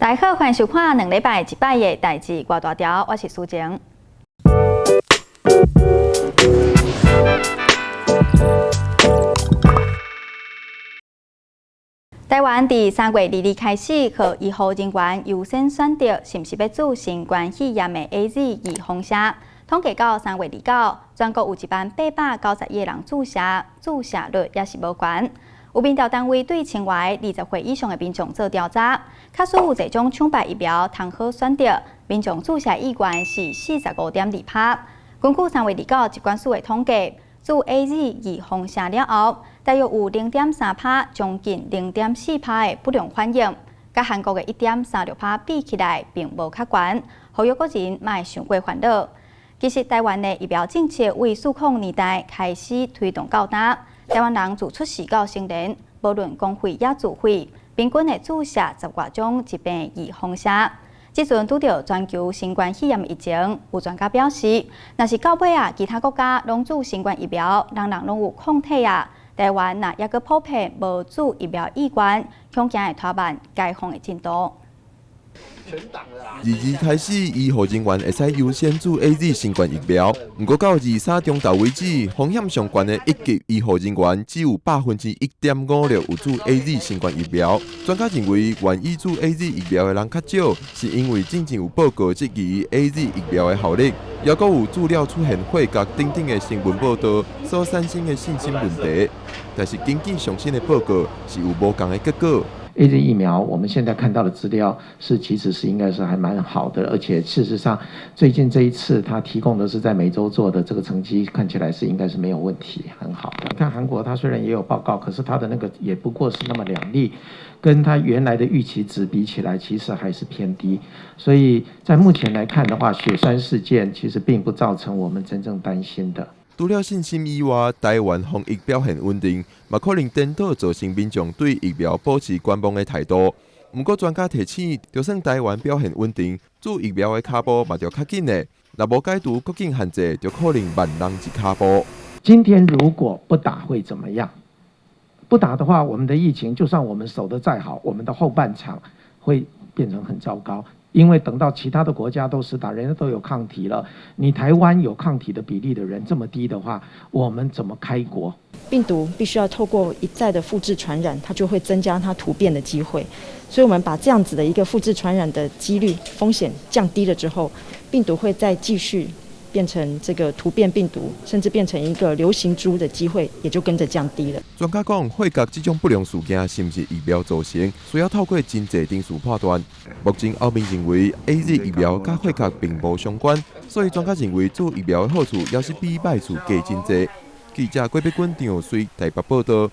大家好，欢迎收看2礼拜一摆的代志挂大条，我是苏晴。台湾伫3月2日开始，和医护人员优先选择是毋是要注新冠肺炎的 AZ2风险。统计到3月29，全国有19891个人注射，注射率也是无悬。有民调单位对青外20岁以上的民众做调查，确实有侪种抢白疫苗通好选择，民众注射意愿是45.2%。根据3月29疾管署的统计，自 AZ2风险了后，大约有0.3%，将近0.4%的不良反应，甲韩国的1.36%比起来，并无较悬。呼吁国人莫伤过烦恼。其实，台湾的疫苗政策为4控年代开始推动到今。台湾人自出世到成年，无论公费也自费，平均会注射10多种疾病预防针。即阵拄到全球新冠肺炎疫情，有专家表示，若是到尾其他国家拢注新冠疫苗，人人拢有抗体台湾若抑阁普遍无注疫苗意愿，恐惊会拖慢解封的进度。22开始，医护人员会使优先注 AZ 新冠疫苗。不过到23中昼为止，风险上悬的1级医护人员只有1.56%有注 AZ 新冠疫苗。专家认为，愿意注 AZ 疫苗的人较少，是因为真正有报告质疑 AZ 疫苗的效力，也阁有资料出现血角等等的新闻报道所产生的信心问题。但是根据上新的报告，是有无同的结果。AZ 疫苗，我们现在看到的资料其实是应该是还蛮好的，而且事实上最近这一次他提供的是在美洲做的这个成绩，看起来是应该是没有问题，很好的。看韩国，它虽然也有报告，可是它的那个也不过是那么2例，跟它原来的预期值比起来，其实还是偏低。所以在目前来看的话，血栓事件其实并不造成我们真正担心的。除了信心以外，台湾防疫表现稳定，嘛可能颠倒造成民众对疫苗保持观望的态度。不过专家提醒，就算台湾表现稳定，注疫苗的脚步嘛就较紧的。若无解除国境限制，就可能慢人一脚步。今天如果不打会怎么样？不打的话，我们的疫情就算我们守得再好，我们的后半场会变成很糟糕。因为等到其他的国家都施打，人家都有抗体了，你台湾有抗体的比例的人这么低的话，我们怎么开国？病毒必须要透过一再的复制传染，它就会增加它突变的机会。所以我们把这样子的一个复制传染的几率风险降低了之后，病毒会再继续变成这个突变病毒，甚至变成一个流行株的机会也就跟着降低了。专家讲，血角这种不良事件是不是疫苗造成，需要透过真济定数判断。目前奥秘认为 AZ 疫苗甲血角并无相关，所以专家认为注疫苗的好处也是比歹处加真济。记者郭碧君、张浩水台北报道。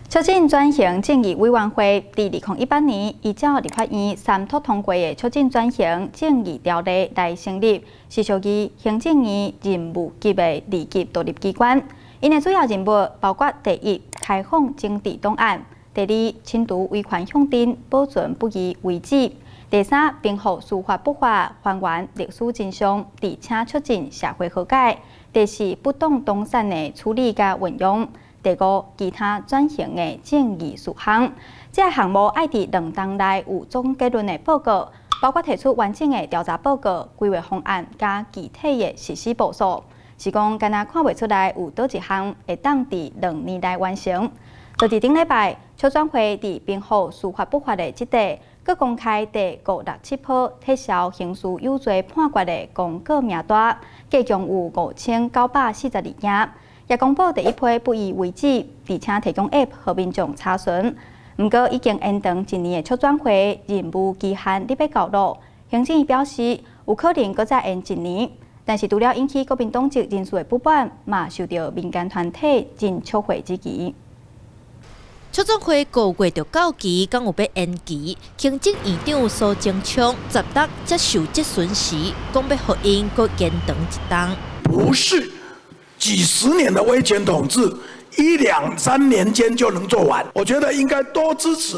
促进转型正义委员会伫2018年依照立法院3读通过的促进转型正义条例来成立，是属于行政院任务级的2级独立机关。因的主要任务包括：第一，开放政治档案；第二，清除违权向定、保存不义遗址；第三，平复司法不法，还原历史真相，而且促进社会和解；第四，不当动产的处理甲运用。第五，其他转型的正义事项，这项目爱伫2档内有总结论的报告，包括提出完整的调查报告、规划方案加具体的实施步数。是讲，敢若看袂出来有倒一项会当伫2年内完成。就伫顶礼拜，促转会伫平复司法不法的即地，佮公开第567号撤销刑事有罪判决的公告名单，计共有5942件。也公布第一批不义遗址，而且提供 App 予民众查询。不过，已经延长1年的促转会任务期限伫要到咯。行政院表示，有可能搁再延1年，但是除了引起国民党籍人士的不满，嘛受到民间团体真促会之急。促转会5月就到期，敢有要延期？行政院长苏贞昌10日接受质询时，讲要互因搁延长1档。不是。几十年的威权统治，1、2、3年间就能做完。我觉得应该多支持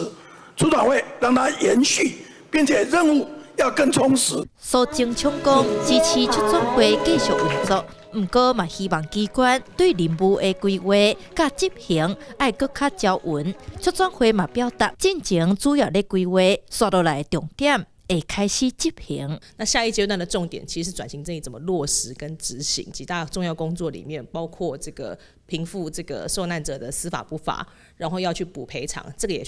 促转会，让它延续，并且任务要更充实。苏贞昌讲支持促转会继续运作，毋过嘛希望机关对任务的规划甲执行爱搁较较稳。促转会嘛表达进前主要的规划，刷落来重点。会开始执行。那下一阶段的重点其实是转型正义怎么落实跟执行，几大重要工作里面，包括这个平复这个受难者的司法不法，然后要去补赔偿，这个也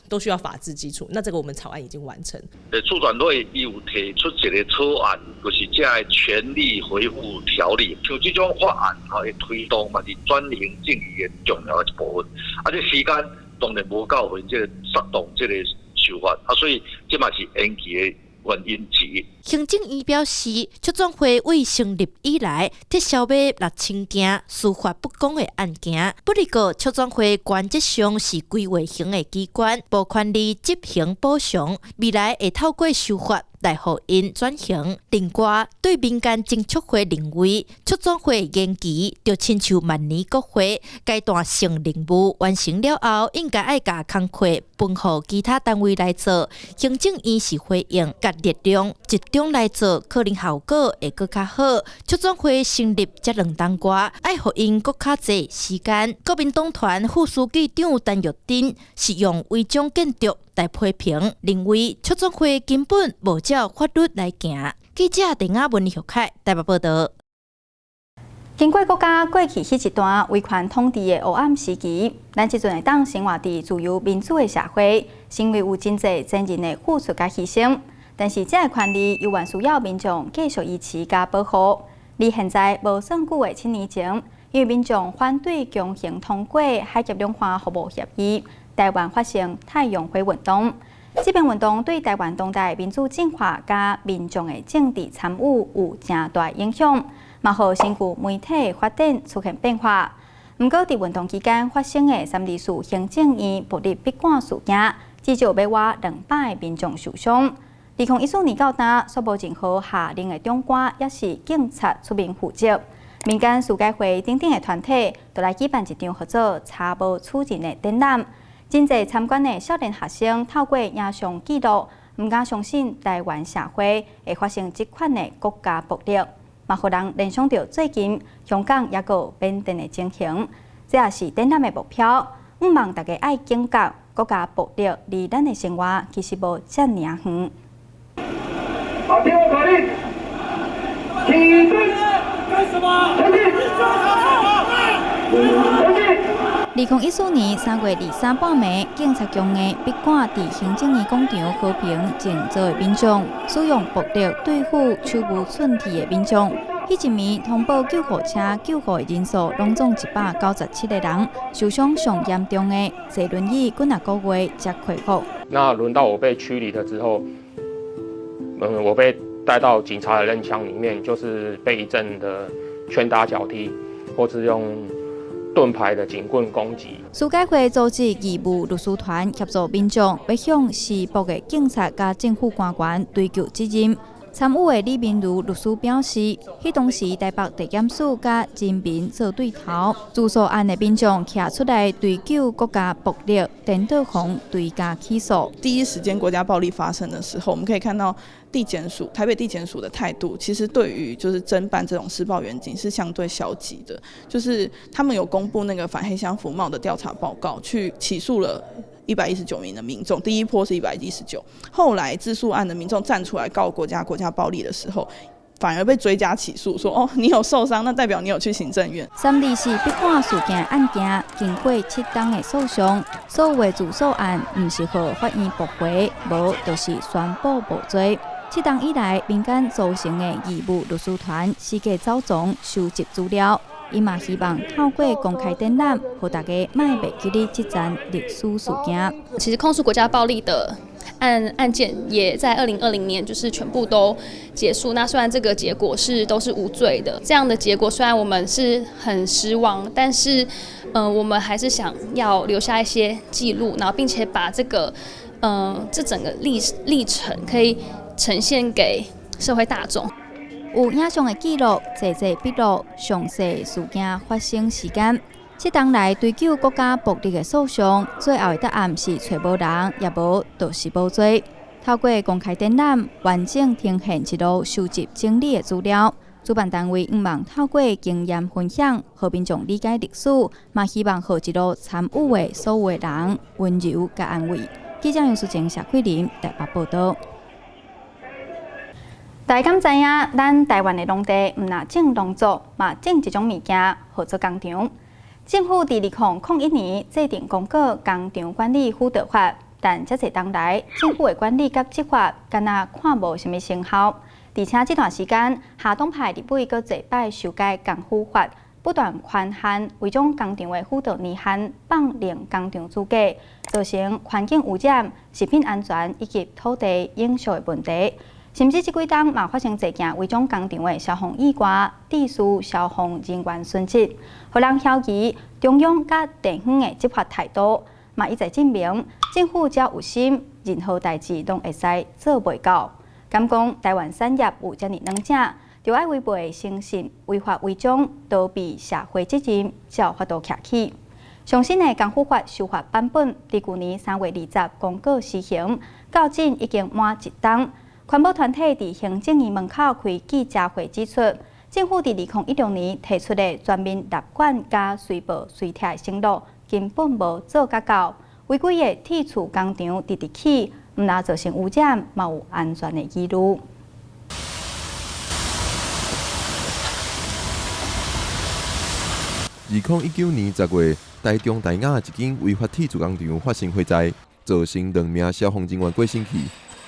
都需要法治基础。那这个我们草案已经完成。促转会伊有提出一个草案，就是这个权利恢复条例，像这种法案的推动嘛是转型正义的重要的一部分。这时间当然无到位，这个策动这个修法所以这嘛是延期的原因之一。行政院表示，促转会为成立以来，撤销码6000件司法不公的案件。不过，促转会原则上是规划型的机关，无权利执行补偿，未来会透过修法来互因转型。另外，对民间争取会认为，促转会延期就亲像万年国会阶段性任务完成了后，应该爱甲工课分予其他单位来做。行政院是回应，甲力量集中来做，可能效果会更较好。促转会成立这2冬瓜，爱互因更较济时间。国民党团副书记长陈玉珍是用违章建筑来批评，认为促转会根本无照法律来行。记者陈雅文、邱凯台北报道。经过国家过去迄一段威权统治的黑暗时期，咱即阵会当生活伫自由民主的社会，成为有真济真人的付出甲牺牲。但是，这个权利又还需要民众继续支持甲保护。离现在无算久的7年前，因为民众反对强行通过海峡两岸服务协议，台湾发生太阳花运动。这篇运动对台湾当代民主进化甲民众的政治参与有正大影响，嘛互身躯媒体发展出现变化。不过，伫运动期间发生的324行政院暴力闭馆事件，至少要挖200个民众受伤。2014年到今，苏部政府下令的长官也是警察出面负责。民间事改会等等的团体都来举办一场合作查无处人的展览。真侪参观的少年学生透过影像记录，唔敢相信台湾社会会发生这款的国家暴力，嘛互人联想到最近香港也有缅甸的情形。这也是展览的目标。希望大家爱警觉，国家暴力离咱的生活其实无遮尔远。好，听我口令，起立！干什么？前进！前进！2014年3月23半暝，警察强硬闭馆伫行政院广场和平静坐的民众，使用暴力对付手无寸铁的民众。迄一暝，通报救护车救护的人数拢总197个人，受伤上严重的坐轮椅，几啊个月才恢复。那轮到我被驱离了之后。我被带到警察的任枪里面，就是被一阵的拳打脚踢，或是用盾牌的警棍攻击。事改会组织义务律师团协助民众，要向施暴的警察甲政府官员追究责任。参与的李明如律师表示，迄当时台北地检署甲人民做对头，自诉案的民众徛出来追究国家暴力，颠倒红对家起诉。第一时间国家暴力发生的时候，我们可以看到地检署、台北地检署的态度，其实对于就是侦办这种施暴员警是相对消极的。就是他们有公布那个反黑箱服贸的调查报告，去起诉了119名的民众，第一波是119，后来自诉案的民众站出来告国家暴力的时候，反而被追加起诉，说哦，你有受伤，那代表你有去行政院。324闭馆事件案件经过7冬的诉讼，所有的自诉案唔是互法院驳回，无就是宣布无罪。7冬以来，民间组成的义务律师团四界走踪收集资料。伊嘛希望透过公开展览，让大家莫袂记哩这件历史事件。其实控诉国家暴力的案件也在2020年就是全部都结束。那虽然这个结果都是无罪的，这样的结果虽然我们是很失望，但是我们还是想要留下一些记录，然后并且把这整个历程可以呈现给社会大众。有影像的记录，济笔录详细事件发生时间。7冬来追究国家暴力的诉讼，最后的答案是找无人，也无就是无罪。透过公开展览，完整呈现一路收集整理的资料，主办单位毋望透过经验分享，和民众理解历史，嘛希望和一路参与的所有人温柔甲安慰。记者杨淑晴、谢桂林台北报道。大家敢知影，咱台湾的农地毋若种农作，嘛种一种物件，叫做工厂。政府伫2001年制定公告《工厂管理辅导法》，但这侪当来，政府的管理甲执法，敢若看无什么成效。而且这段时间，下党派立委阁侪摆修改工辅法，不断宽限违种工厂的辅导年限，放零工厂资格，造成环境污染、食品安全以及土地永续的问题。甚至这几冬嘛发生侪件违种工厂的消防意外，致使消防人员损失，互人怀疑中央甲地方的执法态度，嘛一再证明政府只要有心，任何代志拢会使做袂到。敢讲台湾产业有遮尔软正，就要违背诚信、违法违章，逃避社会责任，才有法度徛起。上新的工辅法修法版本，伫去年3月20公告施行，到今已经满1冬。环保团体伫行政院门口开记者会指出，政府伫2016年提出的全面立管加随报随贴的承诺，根本无做甲到。违规的铁厝工厂直起，毋但造成污染，嘛有安全的疑虑。2019年10月，台中大雅一间违法铁厝工厂发生火灾，造成2名消防人员过身去。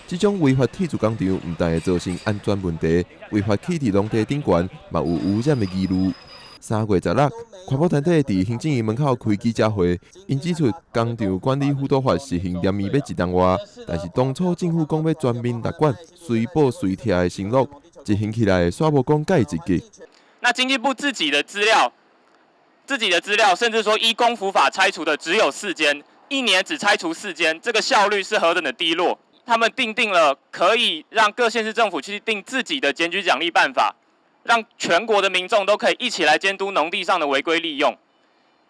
这种违法铁厝工厂唔但会造成安全问题，违法起伫农地顶悬，嘛有污染的疑虑。3月16日，环保团体伫行政院门口开记者会，因指出工厂管理辅导法实行连绵要1冬外，但是当初政府讲要全面立管、随报随贴的承诺，执行起来煞无讲介积极。那经济部自己的资料，甚至说依工辅法拆除的只有4间，1年只拆除4间，这个效率是何等的低落。他们定了可以让各县市政府去定自己的检举奖励办法，让全国的民众都可以一起来监督农地上的违规利用。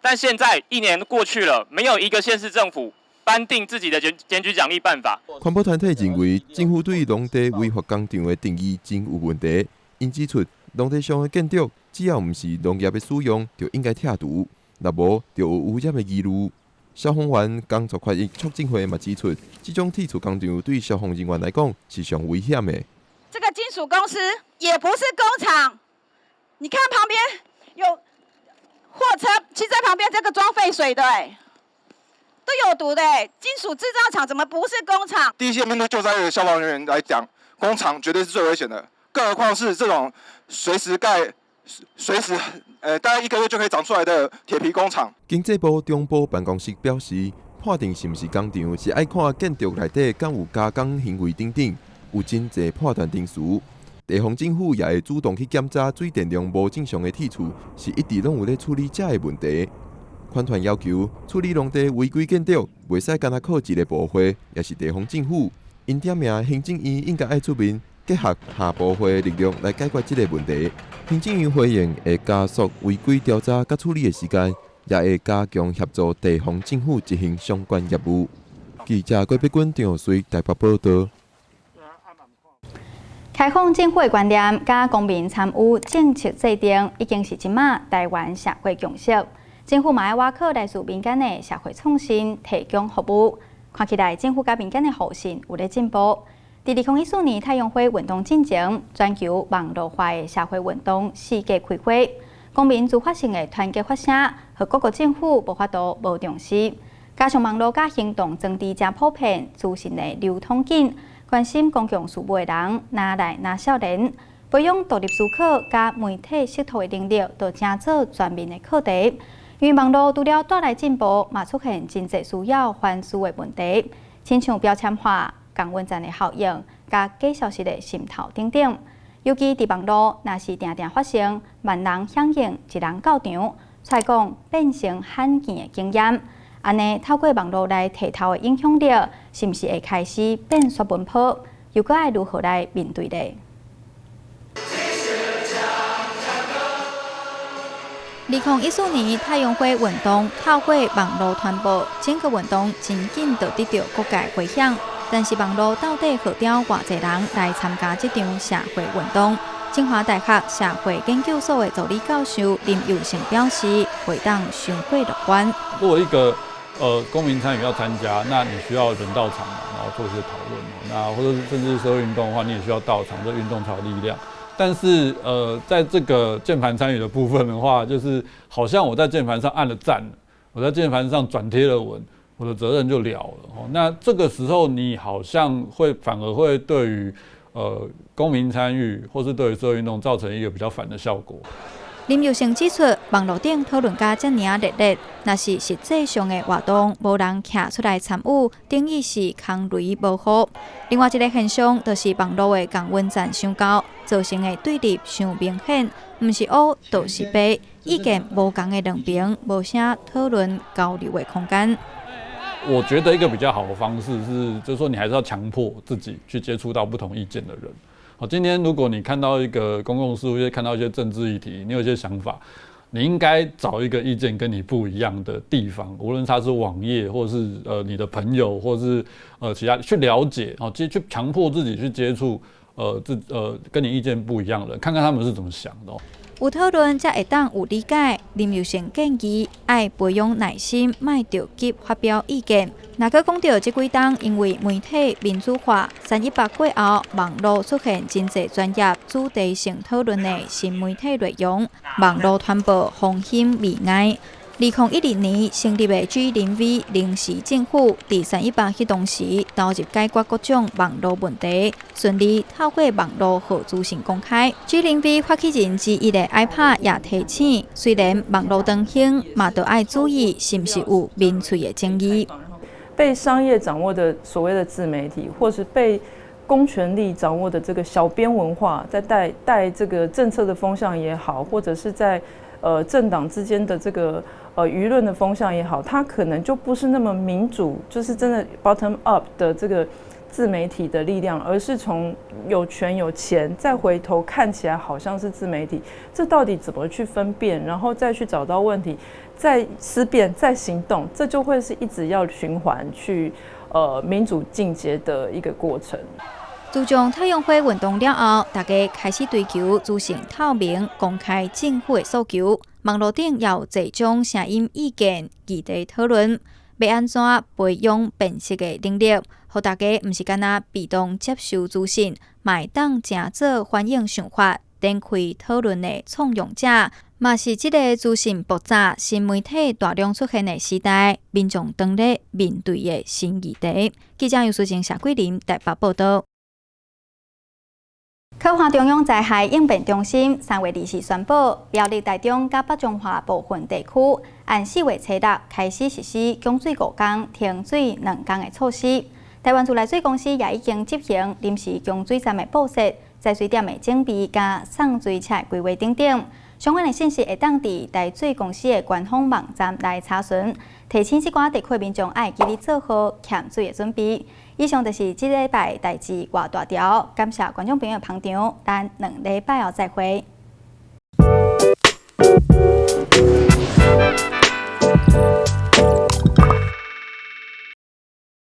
但现在1年过去了，没有一个县市政府颁定自己的检举奖励办法。环保团体认为，政府对农地违法工厂的定义真有问题。因指出，农地上的建筑只要不是农业的使用，就应该拆除；若无，就有污染的疑虑。消防员工作权益促进会嘛指出，这种铁厝工厂对消防人员来讲是上危险的。这个金属公司也不是工厂，你看旁边有货车骑在旁边，这个装废水的都有毒的金属制造厂怎么不是工厂？第一线面对救灾的消防人员来讲，工厂绝对是最危险的，更何况是这种随时大概1个月就可以长出来的铁皮工厂。经济部中部办公室表示，判定是毋是工厂是爱看建筑内底敢有加工行为等等，有真侪判断定数。地方政府也会主动去检查水电量无正常的铁厝，是一直拢有咧处理这个问题。款团要求处理农地违规建筑，袂使干那靠一个部会，也是地方政府。因点名行政院应该爱出面。结合下部会的力量来解决这个问题，行政院回应会加速违规调查甲处理的时间，也会加强协助地方政府执行相关业务。记者郭碧君、张水台北报道。开放政府的观念，甲公民参与政策制定，已经是即马台湾社会共识。政府嘛要挖靠来自民间的社会创新，提供服务。看起来政府甲民间的互信有咧进步。伫2014年太阳花运动进前，全球网络化的社会运动世界开花，公民自发性的团结发声，和各国政府无法度无重视。加上网络甲行动装置正普遍，资讯的流通紧，关心公共事务的人，哪来哪少年，培养独立思考甲媒体识图的能力，都正做全面的课题。因为网络除了带来进步，嘛出现真侪需要反思的问题，亲像标签化。港湾站的效应，甲假消息的渗透等等，尤其伫网络，若是定定发生万人响应、一人到场，才讲变成罕见的经验。安尼透过网络来提头的影响力，是毋是会开始变缩本坡？又该如何来面对呢？2014年太阳花运动透过网络传播，整个运动真紧就得到各界回响。但是网络到底号召偌侪人来参加这场社会运动？清华大学社会研究所的助理教授林佑成表示，会当相对乐观。如果一个公民参与要参加，那你需要人到场嘛，然后做一些讨论嘛，那或者是甚至社会运动的话，你也需要到场，这运动才有力量。但是在这个键盘参与的部分的话，就是好像我在键盘上按了赞，我在键盘上转贴了文，我的责任就了了。那这个时候你好像反而会对于公民参与或是对于社会运动造成一个比较反的效果。林佑成指出，网络顶讨论甲遮尔热烈，若是实际上的活动无人站出来参与，等于是空雷无雨。另外一个现象，就是网络的降温战相高，造成的对立伤明显，毋是乌就是白，意见无同的两边无啥讨论交流的空间。我觉得一个比较好的方式是，就是说你还是要强迫自己去接触到不同意见的人。好，今天如果你看到一个公共事务，看到一些政治议题，你有一些想法，你应该找一个意见跟你不一样的地方，无论他是网页，或是你的朋友，或是其他去了解，去强迫自己去接触跟你意见不一样的人，看看他们是怎么想的。有讨论才会当有理解。林佑成建议爱培养耐心，莫着急发表意见。若搁讲到这几冬，因为媒体民主化318过后，网络出现真侪专业主题性讨论的新媒体内容，网络传播风险未矮。2012年成立的 G0V 临时政府，在318迄当时投入解决各种网络问题，顺利透过网络和资讯公开。G0V 发起人之一的iPad也提醒，虽然网络当兴，嘛都要注意是不是有民粹的争议。被商业掌握的所谓的自媒体，或是被公权力掌握的这个小编文化，在带这个政策的风向也好，或者是在政党之间的这个舆论的风向也好，它可能就不是那么民主，就是真的 bottom up 的这个自媒体的力量，而是从有权有钱再回头看起来好像是自媒体，这到底怎么去分辨，然后再去找到问题，再思辨，再行动，这就会是一直要循环去民主进阶的一个过程。自从太阳花运动了后，大家开始追求资讯透明、公开政府的诉求。网络顶也有侪种声音意见议题讨论，要安怎培养辨识的能力，让大家毋是干那被动接受资讯，嘛会当正做反映想法、展开讨论的创用者。嘛是这个资讯爆炸、新媒体大量出现的时代，民众当咧面对的新议题。记者杨淑晴、谢桂林台北报道。科华中央灾害应变中心3月20日宣布，苗栗台中甲北中华部分地区按4月初6开始实施供水5天、停水2天的措施。台湾自来水公司也已经执行临时供水站的布设、载水点的整备、加送水车规划等等。相关的信息会当伫台水公司的官方网站来查询。提醒即寡地区民众爱记得做好欠水的准备。以上就是这礼拜代志偌大条，感谢观众朋友捧场，咱2礼拜后再会。